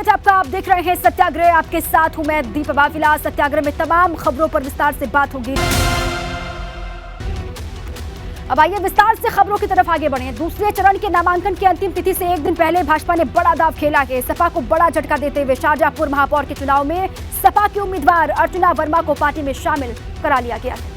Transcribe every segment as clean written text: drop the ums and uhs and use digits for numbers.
स्वागत है आपका। आप देख रहे हैं सत्याग्रह, आपके साथ हूं मैं दीपा बाविला। सत्याग्रह में तमाम खबरों पर विस्तार से बात होगी। अब आइए विस्तार से खबरों की तरफ आगे बढ़े। दूसरे चरण के नामांकन की अंतिम तिथि से एक दिन पहले भाजपा ने बड़ा दांव खेला है। सपा को बड़ा झटका देते हुए शाहजहांपुर महापौर के चुनाव में सपा की उम्मीदवार अर्चना वर्मा को पार्टी में शामिल करा लिया गया है।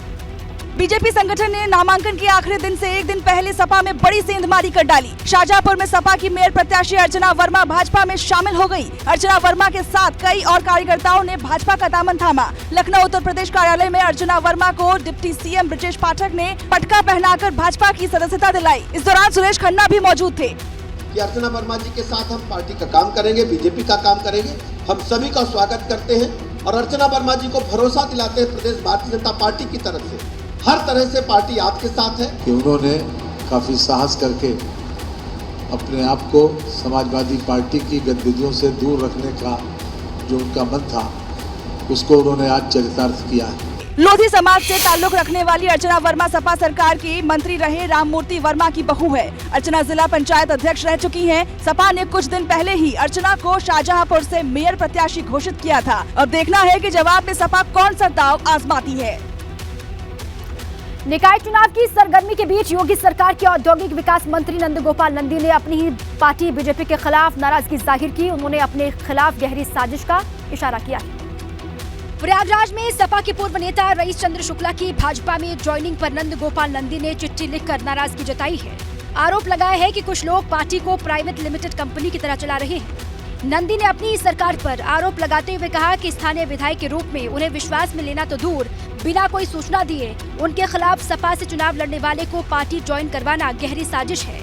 बीजेपी संगठन ने नामांकन के आखिरी दिन से एक दिन पहले सपा में बड़ी सेंधमारी कर डाली। शाहजहांपुर में सपा की मेयर प्रत्याशी अर्चना वर्मा भाजपा में शामिल हो गई। अर्चना वर्मा के साथ कई और कार्यकर्ताओं ने भाजपा का दामन थामा। लखनऊ उत्तर प्रदेश कार्यालय में अर्चना वर्मा को डिप्टी सीएम ब्रजेश पाठक ने पटका पहनाकर भाजपा की सदस्यता दिलाई। इस दौरान सुरेश खन्ना भी मौजूद थे। कि अर्चना वर्मा जी के साथ हम पार्टी का काम करेंगे, बीजेपी का काम करेंगे। हम सभी का स्वागत करते हैं और अर्चना वर्मा जी को भरोसा दिलाते हैं प्रदेश भारतीय जनता पार्टी की तरफ से हर तरह से पार्टी आपके साथ है। कि उन्होंने काफ़ी साहस करके अपने आप को समाजवादी पार्टी की गतिविधियों से दूर रखने का जो उनका मन था उसको उन्होंने आज चरितार्थ किया है। लोधी समाज से ताल्लुक रखने वाली अर्चना वर्मा सपा सरकार की मंत्री रहे राममूर्ति वर्मा की बहू है। अर्चना जिला पंचायत अध्यक्ष रह चुकी हैं। सपा ने कुछ दिन पहले ही अर्चना को शाहजहांपुर से मेयर प्रत्याशी घोषित किया था। अब देखना है कि जवाब में सपा कौन सा दांव आजमाती है। निकाय चुनाव की सरगर्मी के बीच योगी सरकार के औद्योगिक विकास मंत्री नंदगोपाल नंदी ने अपनी ही पार्टी बीजेपी के खिलाफ नाराजगी जाहिर की। उन्होंने अपने खिलाफ गहरी साजिश का इशारा किया। प्रयागराज में सपा के पूर्व नेता रईस चंद्र शुक्ला की भाजपा में ज्वाइनिंग पर नंदगोपाल नंदी ने चिट्ठी लिखकर नाराजगी जताई है। आरोप लगाया है कि कुछ लोग पार्टी को प्राइवेट लिमिटेड कंपनी की तरह चला रहे हैं। नंदी ने अपनी सरकार पर आरोप लगाते हुए कहा कि स्थानीय विधायक के रूप में उन्हें विश्वास में लेना तो दूर, बिना कोई सूचना दिए उनके खिलाफ सपा से चुनाव लड़ने वाले को पार्टी ज्वाइन करवाना गहरी साजिश है।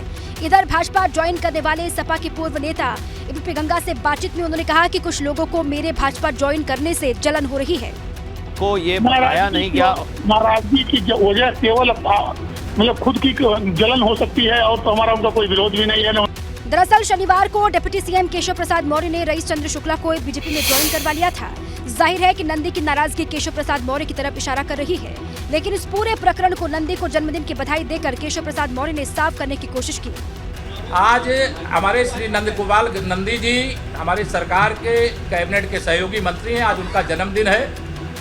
इधर भाजपा ज्वाइन करने वाले सपा के पूर्व नेता एबीपी गंगा से बातचीत में उन्होंने कहा कि कुछ लोगों को मेरे भाजपा ज्वाइन करने से जलन हो रही है। को ये बताया नहीं गया। नाराजगी की वजह केवल मतलब खुद की जलन हो सकती है और तो हमारा उनका कोई विरोध भी नहीं है। दरअसल शनिवार को डिप्टी सीएम केशव प्रसाद मौर्य ने रईस चंद्र शुक्ला को बीजेपी में ज्वाइन करवा लिया था। जाहिर है कि नंदी की नाराजगी केशव प्रसाद मौर्य की तरफ इशारा कर रही है, लेकिन इस पूरे प्रकरण को नंदी को जन्मदिन की बधाई देकर केशव प्रसाद मौर्य ने साफ करने की कोशिश की। आज हमारे श्री नंदगोपाल नंदी जी हमारी सरकार के कैबिनेट के सहयोगी मंत्री हैं। आज उनका जन्मदिन है।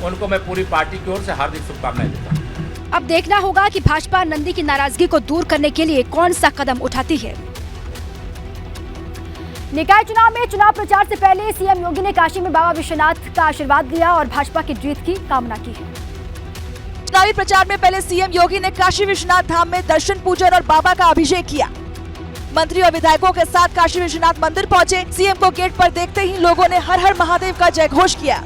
उनको मैं पूरी पार्टी की ओर से हार्दिक शुभकामनाएं देता हूँ। अब देखना होगा कि भाजपा नंदी की नाराजगी को दूर करने के लिए कौन सा कदम उठाती है। निकाय चुनाव में चुनाव प्रचार से पहले सीएम योगी ने काशी में बाबा विश्वनाथ का आशीर्वाद लिया और भाजपा की जीत की कामना की है। चुनावी प्रचार में पहले सीएम योगी ने काशी विश्वनाथ धाम में दर्शन पूजन और बाबा का अभिषेक किया। मंत्री और विधायकों के साथ काशी विश्वनाथ मंदिर पहुंचे। सीएम को गेट पर देखते ही लोगों ने हर हर महादेव का जयघोष किया।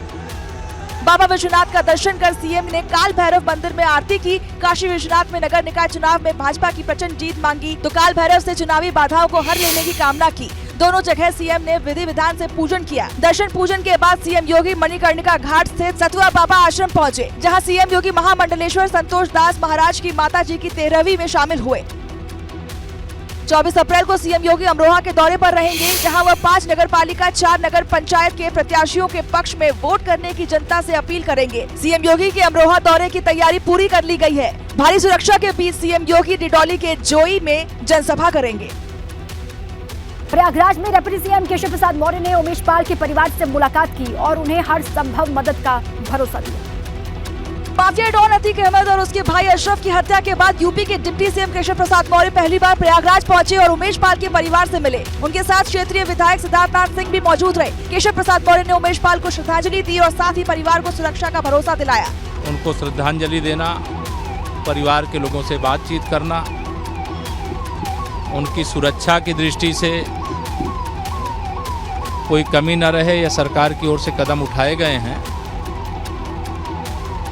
बाबा विश्वनाथ का दर्शन कर सीएम ने काल भैरव मंदिर में आरती की। काशी विश्वनाथ में नगर निकाय चुनाव में भाजपा की प्रचंड जीत मांगी तो काल भैरव से चुनावी बाधाओं को हर लेने की कामना की। दोनों जगह सीएम ने विधि विधान से पूजन किया। दर्शन पूजन के बाद सीएम योगी मणिकर्णिका घाट स्थित सतुआ बाबा आश्रम पहुंचे, जहां सीएम योगी महामंडलेश्वर संतोष दास महाराज की माता जी की 13वीं में शामिल हुए। 24 अप्रैल को सीएम योगी अमरोहा के दौरे पर रहेंगे, जहां वह 5 नगर पालिका 4 नगर पंचायत के प्रत्याशियों के पक्ष में वोट करने की जनता से अपील करेंगे। सीएम योगी के अमरोहा दौरे की तैयारी पूरी कर ली गई है। भारी सुरक्षा के बीच सीएम योगी डिडौली के जोई में जनसभा करेंगे। प्रयागराज में डिप्टी सीएम केशव प्रसाद मौर्य ने उमेश पाल के परिवार से मुलाकात की और उन्हें हर संभव मदद का भरोसा दिया। माफिया डॉन अतीक अहमद और उसके भाई अशरफ की हत्या के बाद यूपी के डिप्टी सीएम केशव प्रसाद मौर्य पहली बार प्रयागराज पहुंचे और उमेश पाल के परिवार से मिले। उनके साथ क्षेत्रीय विधायक सिद्धार्थनाथ सिंह भी मौजूद रहे। केशव प्रसाद मौर्य ने उमेश पाल को श्रद्धांजलि दी और साथ ही परिवार को सुरक्षा का भरोसा दिलाया। उनको श्रद्धांजलि देना, परिवार के लोगों से बातचीत करना, उनकी सुरक्षा की दृष्टि से कोई कमी न रहे, यह सरकार की ओर से कदम उठाए गए हैं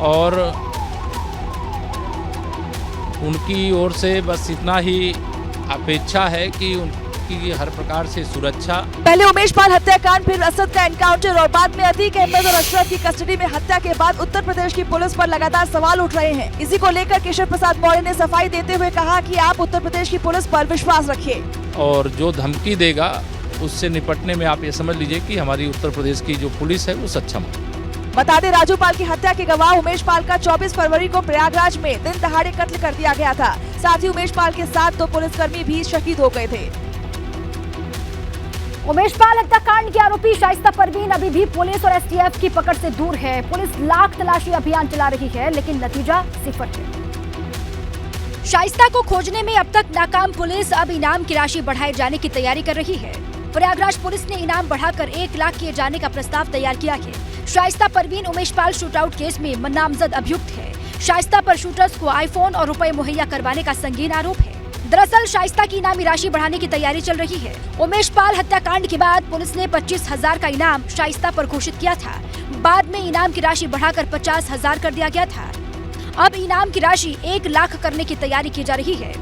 और उनकी ओर से बस इतना ही अपेक्षा है कि उनकी हर प्रकार से सुरक्षा। पहले उमेश पाल हत्याकांड, फिर असद का एनकाउंटर और बाद में अतीक अहमद और अशरफ की कस्टडी में हत्या के बाद उत्तर प्रदेश की पुलिस पर लगातार सवाल उठ रहे हैं। इसी को लेकर केशव प्रसाद मौर्य ने सफाई देते हुए कहा कि आप उत्तर प्रदेश की पुलिस पर विश्वास रखिए और जो धमकी देगा उससे निपटने में आप ये समझ लीजिए कि हमारी उत्तर प्रदेश की जो पुलिस है वो सक्षम है। बता दें, राजू पाल की हत्या के गवाह उमेश पाल का 24 फरवरी को प्रयागराज में दिन दहाड़े कत्ल कर दिया गया था। साथ ही उमेश पाल के साथ 2 पुलिसकर्मी भी शहीद हो गए थे। उमेश पाल हत्याकांड के आरोपी शाइस्ता परवीन अभी भी पुलिस और एसटीएफ की पकड़ से दूर है। पुलिस लाख तलाशी अभियान चला रही है, लेकिन नतीजा सिफर है। शाइस्ता को खोजने में अब तक नाकाम पुलिस अब इनाम की राशि बढ़ाए जाने की तैयारी कर रही है। प्रयागराज पुलिस ने इनाम बढ़ाकर 1 लाख किए जाने का प्रस्ताव तैयार किया है। शाइस्ता परवीन उमेश पाल शूटआउट केस में नामजद अभियुक्त है। शाइस्ता पर शूटर्स को आईफोन और रुपए मुहैया करवाने का संगीन आरोप है। दरअसल शाइस्ता की इनामी राशि बढ़ाने की तैयारी चल रही है। उमेश पाल हत्याकांड के बाद पुलिस ने 25,000 का इनाम शाइस्ता पर घोषित किया था। बाद में इनाम की राशि बढ़ाकर 50,000 कर दिया गया था। अब इनाम की राशि 1 लाख करने की तैयारी की जा रही है।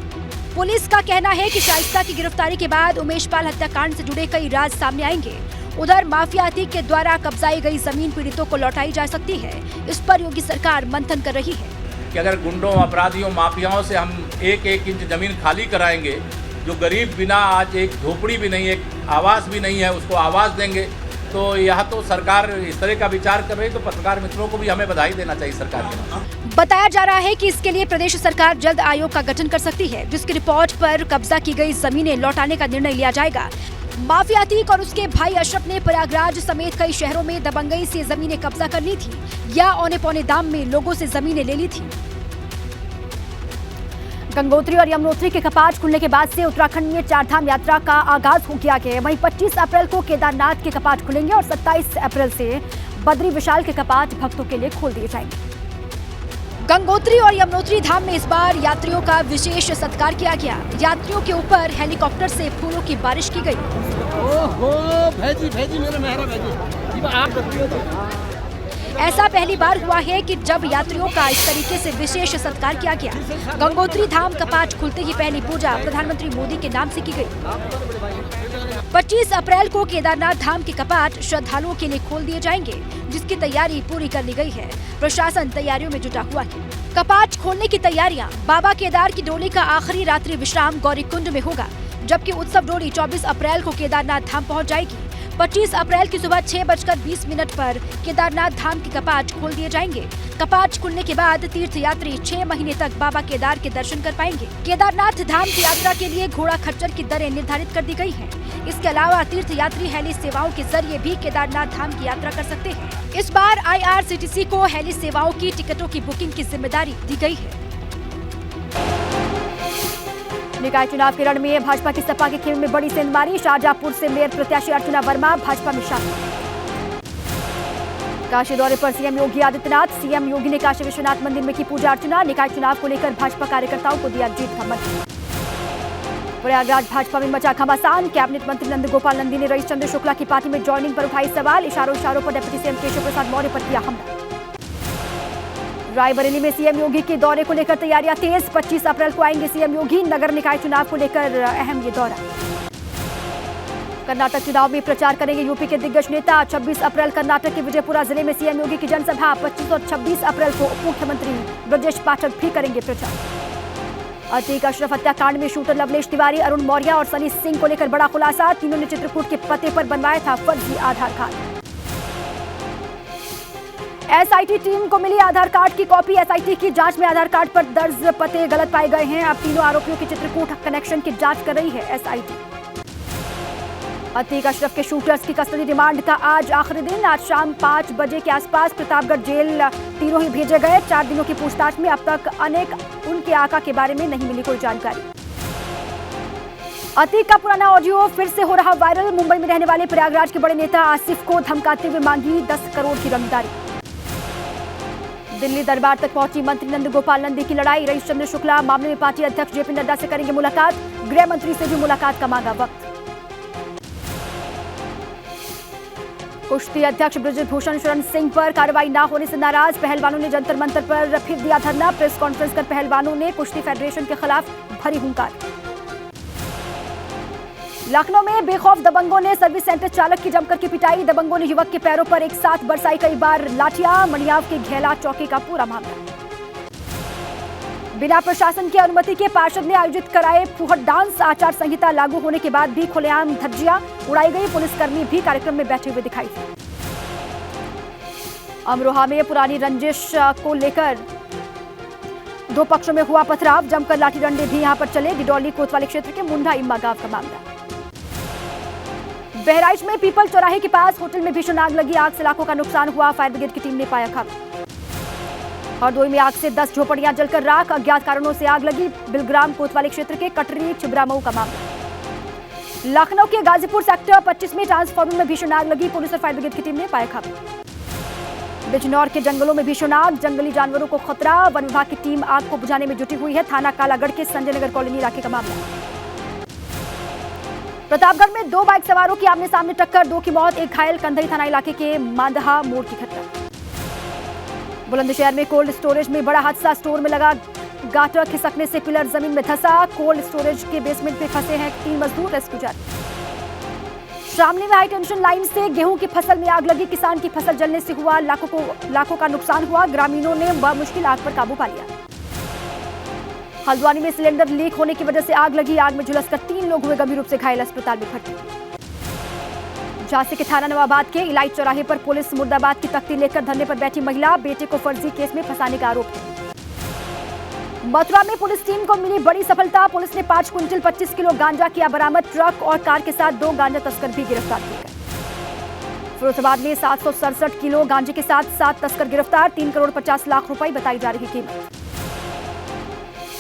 पुलिस का कहना है कि शाइस्ता की गिरफ्तारी के बाद उमेश पाल हत्याकांड से जुड़े कई राज सामने आएंगे। उधर माफिया अतीक के द्वारा कब्जाई गई जमीन पीड़ितों को लौटाई जा सकती है। इस पर योगी सरकार मंथन कर रही है कि अगर गुंडों, अपराधियों, माफियाओं से हम 1-1 इंच जमीन खाली कराएंगे, जो गरीब बिना आज एक झोपड़ी भी नहीं, एक आवास भी नहीं है, उसको आवास देंगे, तो यह तो सरकार इस तरह का विचार कर रही है। तो पत्रकार मित्रों को भी हमें बधाई देना चाहिए सरकार के। बताया जा रहा है कि इसके लिए प्रदेश सरकार जल्द आयोग का गठन कर सकती है, जिसकी रिपोर्ट पर कब्जा की गई जमीनें लौटाने का निर्णय लिया जाएगा। माफिया अतीक और उसके भाई अशरफ ने प्रयागराज समेत कई शहरों में दबंगई से जमीनें कब्जा कर ली थी या औने पौने दाम में लोगों से जमीनें ले ली थी। गंगोत्री और यमुनोत्री के कपाट खुलने के बाद से उत्तराखंड में 4 धाम यात्रा का आगाज हो गया है। वहीं 25 अप्रैल को केदारनाथ के कपाट खुलेंगे और 27 अप्रैल से बद्री विशाल के कपाट भक्तों के लिए खोल दिए जाएंगे। गंगोत्री और यमुनोत्री धाम में इस बार यात्रियों का विशेष सत्कार किया गया। यात्रियों के ऊपर हेलीकॉप्टर से फूलों की बारिश की गई। ओहो भेजी मेरे मेहरा भेजी, आप ऐसा पहली बार हुआ है कि जब यात्रियों का इस तरीके से विशेष सत्कार किया गया। गंगोत्री धाम कपाट खुलते ही पहली पूजा प्रधानमंत्री मोदी के नाम से की गई। 25 अप्रैल को केदारनाथ धाम के कपाट श्रद्धालुओं के लिए खोल दिए जाएंगे, जिसकी तैयारी पूरी कर ली गई है। प्रशासन तैयारियों में जुटा हुआ है। कपाट खोलने की तैयारियां। बाबा केदार की डोली का आखिरी रात्रि विश्राम गौरीकुंड में होगा, जबकि उत्सव डोली 24 अप्रैल को केदारनाथ धाम पहुँच जाएगी। 25 अप्रैल की सुबह 6:20 पर केदारनाथ धाम के कपाट खोल दिए जाएंगे। कपाट खुलने के बाद तीर्थयात्री 6 महीने तक बाबा केदार के दर्शन कर पाएंगे। केदारनाथ धाम की यात्रा के लिए घोड़ा खच्चर की दरें निर्धारित कर दी गई हैं। इसके अलावा तीर्थयात्री हेली सेवाओं के जरिए भी केदारनाथ धाम की यात्रा कर सकते हैं। इस बार IRCTC को हेली सेवाओं की टिकटों की बुकिंग की जिम्मेदारी दी गई है। निकाय चुनाव के रण में भाजपा की सपा के खेल में बड़ी सेंधमारी। शाहजहांपुर से मेयर प्रत्याशी अर्चना वर्मा भाजपा में शामिल। काशी दौरे पर सीएम योगी आदित्यनाथ। सीएम योगी ने काशी विश्वनाथ मंदिर में की पूजा अर्चना। निकाय चुनाव को लेकर भाजपा कार्यकर्ताओं को दिया जीत का मंत्र। प्रयागराज भाजपा में मचा घमासान। कैबिनेट मंत्री नंदगोपाल नंदी ने रईस चंद्र शुक्ला की पार्टी में ज्वाइनिंग पर उठाई सवाल। इशारों पर डिप्टी सीएम केशव प्रसाद मौर्य पर किया हमला। रायबरेली में सीएम योगी के दौरे को लेकर तैयारियां तेज। 25 अप्रैल को आएंगे सीएम योगी। नगर निकाय चुनाव को लेकर अहम ये दौरा। कर्नाटक चुनाव में प्रचार करेंगे यूपी के दिग्गज नेता। 26 अप्रैल कर्नाटक के विजयपुरा जिले में सीएम योगी की जनसभा। 25 और 26 अप्रैल को उप मुख्यमंत्री ब्रजेश पाठक भी करेंगे प्रचार। अतीक अशरफ हत्याकांड में शूटर लवलेश तिवारी, अरुण मौर्य और सनी सिंह को लेकर बड़ा खुलासा। तीनों ने चित्रकूट के पते पर बनवाया था फर्जी आधार कार्ड। एसआईटी टीम को मिली आधार कार्ड की कॉपी। एसआईटी की जांच में आधार कार्ड पर दर्ज पते गलत पाए गए हैं। अब तीनों आरोपियों के चित्रकूट कनेक्शन की जांच कर रही है एसआईटी। अतीक अशरफ के शूटर्स की कस्टडी रिमांड का आज आखिरी दिन। आज शाम 5 बजे के आसपास प्रतापगढ़ जेल तीनों ही भेजे गए। 4 दिनों की पूछताछ में अब तक अनेक उनके आका के बारे में नहीं मिली कोई जानकारी। अतीक का पुराना ऑडियो फिर से हो रहा वायरल। मुंबई में रहने वाले प्रयागराज के बड़े नेता आसिफ को धमकाते हुए मांगी 10 करोड़ की रंगदारी। दिल्ली दरबार तक पहुंची मंत्री नंदगोपाल नंदी की लड़ाई। रईस चंद्र शुक्ला मामले में पार्टी अध्यक्ष जेपी नड्डा से करेंगे मुलाकात। गृह मंत्री से भी मुलाकात का मांगा वक्त। कुश्ती अध्यक्ष ब्रजभूषण शरण सिंह पर कार्रवाई न होने से नाराज। पहलवानों ने जंतर मंतर पर फिर दिया धरना। प्रेस कॉन्फ्रेंस कर पहलवानों ने कुश्ती फेडरेशन के खिलाफ भरी हुंकार। लखनऊ में बेखौफ दबंगों ने सर्विस सेंटर चालक की जमकर की पिटाई। दबंगों ने युवक के पैरों पर एक साथ बरसाई कई बार लाठियां। मणियाव के घेला चौकी का पूरा मामला। बिना प्रशासन की अनुमति के पार्षद ने आयोजित कराए फुहड़ डांस। आचार संहिता लागू होने के बाद भी खुलेआम धज्जियां उड़ाई गई। पुलिसकर्मी भी कार्यक्रम में बैठे हुए दिखाई दिए। अमरोहा में पुरानी रंजिश को लेकर 2 पक्षों में हुआ पथराव। जमकर लाठी डंडे भी यहां पर चले। डिडौली कोतवाली क्षेत्र के मुंडा इम्मा गांव का मामला। बहराइच में पीपल चौराहे के पास होटल में भीषण आग लगी। आग से लाखों का नुकसान हुआ। फायर ब्रिगेड की टीम ने पाया खाक। हरदोई में आग से 10 झोपड़ियां जलकर राख। अज्ञात कारणों से आग लगी। बिलग्राम कोतवाली क्षेत्र के कटरी छिबरामऊ का मामला। लखनऊ के गाजीपुर सेक्टर 25 में ट्रांसफार्मर में भीषण आग लगी। पुलिस और फायर ब्रिगेड की टीम ने पाया खाक। बिजनौर के जंगलों में भीषण आग। जंगली जानवरों को खतरा। वन विभाग की टीम आग को बुझाने में जुटी हुई है। थाना कालागढ़ के संजय नगर कॉलोनी इलाके का मामला। प्रतापगढ़ में 2 बाइक सवारों की आमने सामने टक्कर। 2 की मौत, 1 घायल। कंधई थाना इलाके के मांदहा मोड़ की घटना। बुलंदशहर में कोल्ड स्टोरेज में बड़ा हादसा। स्टोर में लगा गाटर खिसकने से पिलर जमीन में धंसा। कोल्ड स्टोरेज के बेसमेंट में फंसे हैं 3 मजदूर। रेस्क्यू जारी। शामली में हाई टेंशन लाइन से गेहूं की फसल में आग लगी। किसान की फसल जलने से हुआ लाखों का नुकसान हुआ। ग्रामीणों ने बमुश्किल आग पर काबू पा लिया। हल्द्वानी में सिलेंडर लीक होने की वजह से आग लगी। आग में झुलसकर 3 लोग हुए गंभीर रूप से घायल। अस्पताल में भर्ती। झांसी के थाना नवाबाद के इलाही चौराहे पर पुलिस मुर्दाबाद की तख्ती लेकर धरने पर बैठी महिला। बेटे को फर्जी केस में फंसाने का आरोप है। मथुरा में पुलिस टीम को मिली बड़ी सफलता। पुलिस ने 5 क्विंटल 25 किलो गांजा किया बरामद। ट्रक और कार के साथ 2 गांजा तस्कर भी गिरफ्तार किए गए। फिरोजाबाद में 767 किलो गांजे के साथ 7 तस्कर गिरफ्तार। 3 करोड़ 50 लाख रुपए बताई जा रही कीमत।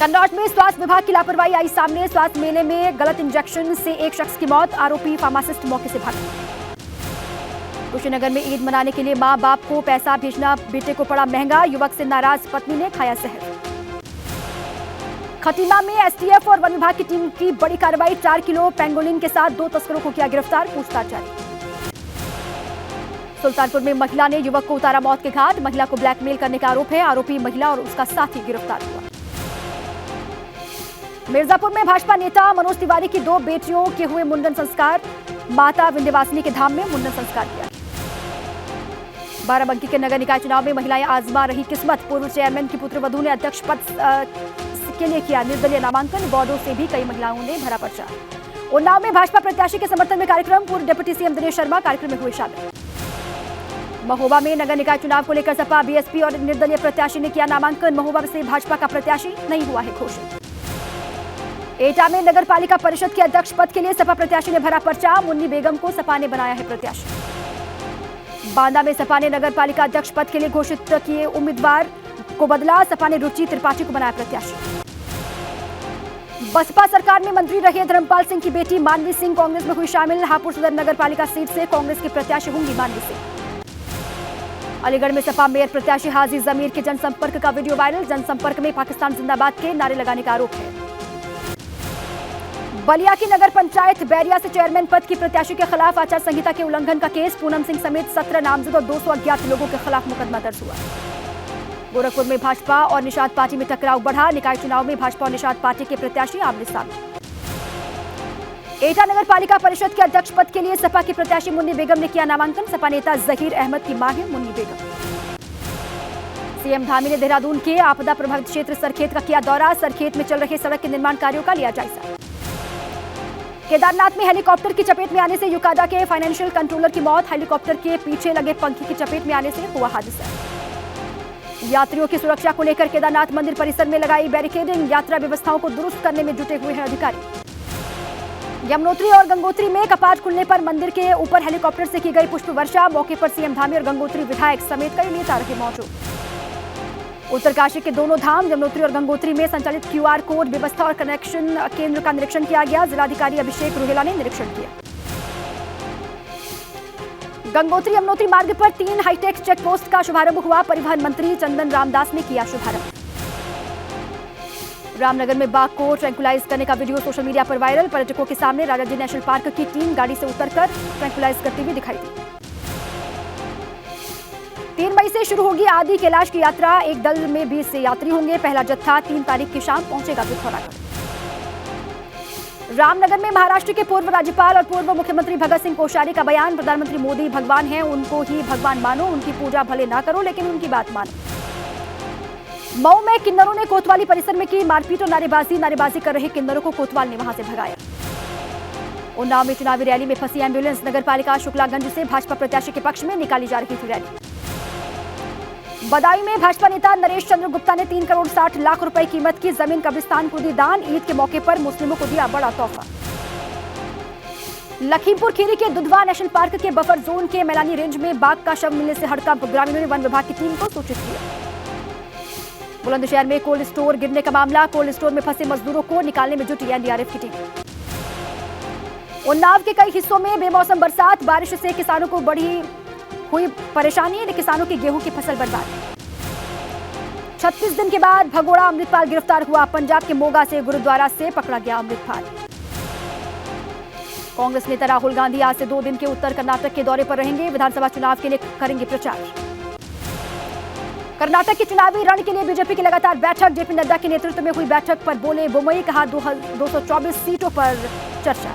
कन्नौज में स्वास्थ्य विभाग की लापरवाही आई सामने। स्वास्थ्य मेले में गलत इंजेक्शन से एक शख्स की मौत। आरोपी फार्मासिस्ट मौके से भागा। कुशीनगर में ईद मनाने के लिए मां बाप को पैसा भेजना बेटे को पड़ा महंगा। युवक से नाराज पत्नी ने खाया जहर। खटीमा में एसटीएफ और वन विभाग की टीम की बड़ी कार्रवाई। 4 किलो पेंगोलिन के साथ 2 तस्करों को किया गिरफ्तार। पूछताछ जारी। सुल्तानपुर में महिला ने युवक को उतारा मौत के घाट। महिला को ब्लैकमेल करने का आरोप है। आरोपी महिला और उसका साथी गिरफ्तार हुआ। मिर्जापुर में भाजपा नेता मनोज तिवारी की 2 बेटियों के हुए मुंडन संस्कार। माता विंध्यवासिनी के धाम में मुंडन संस्कार किया। बाराबंकी के नगर निकाय चुनाव में महिलाएं आजमा रही किस्मत। पूर्व चेयरमैन की पुत्रवधू ने अध्यक्ष पद के लिए किया निर्दलीय नामांकन। वार्डों से भी कई महिलाओं ने भरा पर्चा। उन्नाव में भाजपा प्रत्याशी के समर्थन में कार्यक्रम। पूर्व डिप्टी सीएम दिनेश शर्मा कार्यक्रम में हुए शामिल। महोबा में नगर निकाय चुनाव को लेकर सपा, बीएसपी और निर्दलीय प्रत्याशी ने किया नामांकन। महोबा से भाजपा का प्रत्याशी नहीं हुआ है घोषित। एटा में नगर पालिका परिषद के अध्यक्ष पद के लिए सपा प्रत्याशी ने भरा पर्चा। मुन्नी बेगम को सपा ने बनाया है प्रत्याशी। बांदा में सपा ने नगर पालिका अध्यक्ष पद के लिए घोषित किए उम्मीदवार को बदला। सपा ने रुचि त्रिपाठी को बनाया प्रत्याशी। बसपा सरकार में मंत्री रहे धर्मपाल सिंह की बेटी मानवी सिंह कांग्रेस में हुई शामिल। हापुड़ सदर नगर पालिका सीट से कांग्रेस के प्रत्याशी होंगी मानवी सिंह। अलीगढ़ में सपा मेयर प्रत्याशी हाजी जमीर के जनसंपर्क का वीडियो वायरल। जनसंपर्क में पाकिस्तान जिंदाबाद के नारे लगाने का आरोप है। बलिया की नगर पंचायत बैरिया से चेयरमैन पद की प्रत्याशी के खिलाफ आचार संहिता के उल्लंघन का केस। पूनम सिंह समेत 17 नामजद और 200 अज्ञात लोगों के खिलाफ मुकदमा दर्ज हुआ। गोरखपुर में भाजपा और निषाद पार्टी में टकराव बढ़ा। निकाय चुनाव में भाजपा और निषाद पार्टी के प्रत्याशी आमने सामने। एटा नगर पालिका परिषद के अध्यक्ष पद के लिए सपा की प्रत्याशी मुन्नी बेगम ने किया नामांकन। सपा नेता जहीर अहमद की मां है मुन्नी बेगम। सीएम धामी ने देहरादून के आपदा प्रभावित क्षेत्र सरखेत का किया दौरा। सरखेत में चल रहे सड़क के निर्माण कार्यों का लिया जायजा। केदारनाथ में हेलीकॉप्टर की चपेट में आने से यूकाडा के फाइनेंशियल कंट्रोलर की मौत। हेलीकॉप्टर के पीछे लगे पंखे की चपेट में आने से हुआ हादसा। यात्रियों की सुरक्षा को लेकर केदारनाथ मंदिर परिसर में लगाई बैरिकेडिंग। यात्रा व्यवस्थाओं को दुरुस्त करने में जुटे हुए हैं अधिकारी। यमुनोत्री और गंगोत्री में कपाट खुलने पर मंदिर के ऊपर हेलीकॉप्टर से की गई पुष्प वर्षा। मौके पर सीएम धामी और गंगोत्री विधायक समेत कई नेता रहे मौजूद। उत्तरकाशी के दोनों धाम यमुनोत्री और गंगोत्री में संचालित QR कोड व्यवस्था और कनेक्शन केंद्र का निरीक्षण किया गया। जिलाधिकारी अभिषेक रुहेला ने निरीक्षण किया। गंगोत्री यमुनोत्री मार्ग पर 3 हाईटेक चेक पोस्ट का शुभारंभ हुआ। परिवहन मंत्री चंदन रामदास ने किया शुभारंभ। रामनगर में बाघ को ट्रैंकुलाइज करने का वीडियो सोशल मीडिया पर वायरल। पर्यटकों के सामने राजाजी नेशनल पार्क की टीम गाड़ी से उतरकर ट्रैंकुलाइज करती हुई दिखाई दी। 3 मई से शुरू होगी आदि कैलाश की यात्रा। एक दल में 20 यात्री होंगे। पहला जत्था 3 तारीख की शाम पहुंचेगा पिथौरागढ़। रामनगर में महाराष्ट्र के पूर्व राज्यपाल और पूर्व मुख्यमंत्री भगत सिंह कोश्यारी का बयान। प्रधानमंत्री मोदी भगवान हैं, उनको ही भगवान मानो। उनकी पूजा भले ना करो लेकिन उनकी बात मानो। मऊ में किन्नरों ने कोतवाली परिसर में की मारपीट और नारेबाजी कर रहे किन्नरों को कोतवाल ने वहां से भगाया। उन्नाव में चुनावी रैली में फंसी एम्बुलेंस। नगरपालिका शुक्लागंज से भाजपा प्रत्याशी के पक्ष में निकाली जा रही थी रैली। बदायूं में भाजपा नेता नरेश चंद्र गुप्ता ने 3 करोड़ 60 लाख रुपए कीमत की जमीन कब्रिस्तान को दी दान। ईद के मौके पर मुस्लिमों को दिया बड़ा तोहफा। लखीमपुर खीरी के दुधवा नेशनल पार्क के बफर जोन के मैलानी रेंज में बाघ का शव मिलने से हड़कंप। ग्रामीणों ने वन विभाग की टीम को सूचित किया। बुलंदशहर में कोल्ड स्टोर गिरने का मामला। कोल्ड स्टोर में फंसे मजदूरों को निकालने में जुटी एनडीआरएफ की टीम। उन्नाव के कई हिस्सों में बेमौसम बरसात। बारिश से किसानों को बढ़ी हुई परेशानी। किसानों की गेहूं की फसल बर्बाद। 36 दिन के बाद भगोड़ा अमृतपाल गिरफ्तार हुआ। पंजाब के मोगा से गुरुद्वारा से पकड़ा गया अमृतपाल। कांग्रेस नेता राहुल गांधी आज से 2 दिन के उत्तर कर्नाटक के दौरे पर रहेंगे। विधानसभा चुनाव के लिए करेंगे प्रचार। कर्नाटक के चुनावी रण के लिए बीजेपी की लगातार बैठक। जेपी नड्डा के नेतृत्व में हुई बैठक पर बोले बोमई। कहा 224 सीटों पर चर्चा।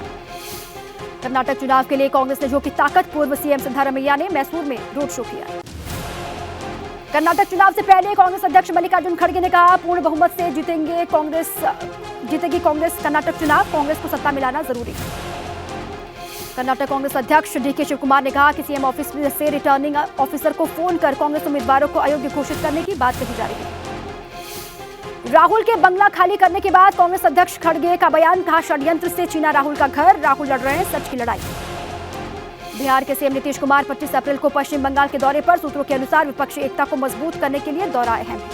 कर्नाटक चुनाव के लिए कांग्रेस ने झोंकी ताकत। पूर्व सीएम सिद्धारमैया ने मैसूर में रोड शो किया। कर्नाटक चुनाव से पहले कांग्रेस अध्यक्ष मल्लिकार्जुन खड़गे ने कहा पूर्ण बहुमत से जीतेगी कांग्रेस कर्नाटक चुनाव। कांग्रेस को सत्ता मिलाना जरूरी। कर्नाटक कांग्रेस अध्यक्ष डीके शिवकुमार ने कहा कि सीएम ऑफिस से रिटर्निंग ऑफिसर को फोन कर कांग्रेस उम्मीदवारों को अयोग्य घोषित करने की बात कही जा रही है। राहुल के बंगला खाली करने के बाद कांग्रेस अध्यक्ष खड़गे का बयान। कहा षड्यंत्र से छीना राहुल का घर। राहुल लड़ रहे हैं सच की लड़ाई। बिहार के सीएम नीतीश कुमार 25 अप्रैल को पश्चिम बंगाल के दौरे पर। सूत्रों के अनुसार विपक्षी एकता को मजबूत करने के लिए दौरा अहम है।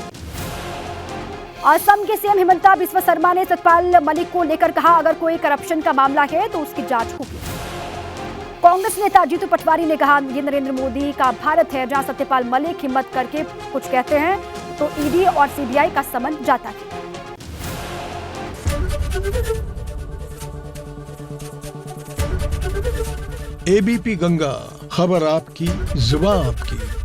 असम के सीएम हिमंता बिस्वा शर्मा ने सतपाल मलिक को लेकर कहा अगर कोई करप्शन का मामला है तो उसकी जांच होगी। कांग्रेस नेता जीतू पटवारी ने कहा ये नरेंद्र मोदी का भारत है जहां सत्यपाल मलिक हिम्मत करके कुछ कहते हैं तो ईडी और सीबीआई का समन जाता है। एबीपी गंगा, खबर आपकी, जुबान आपकी।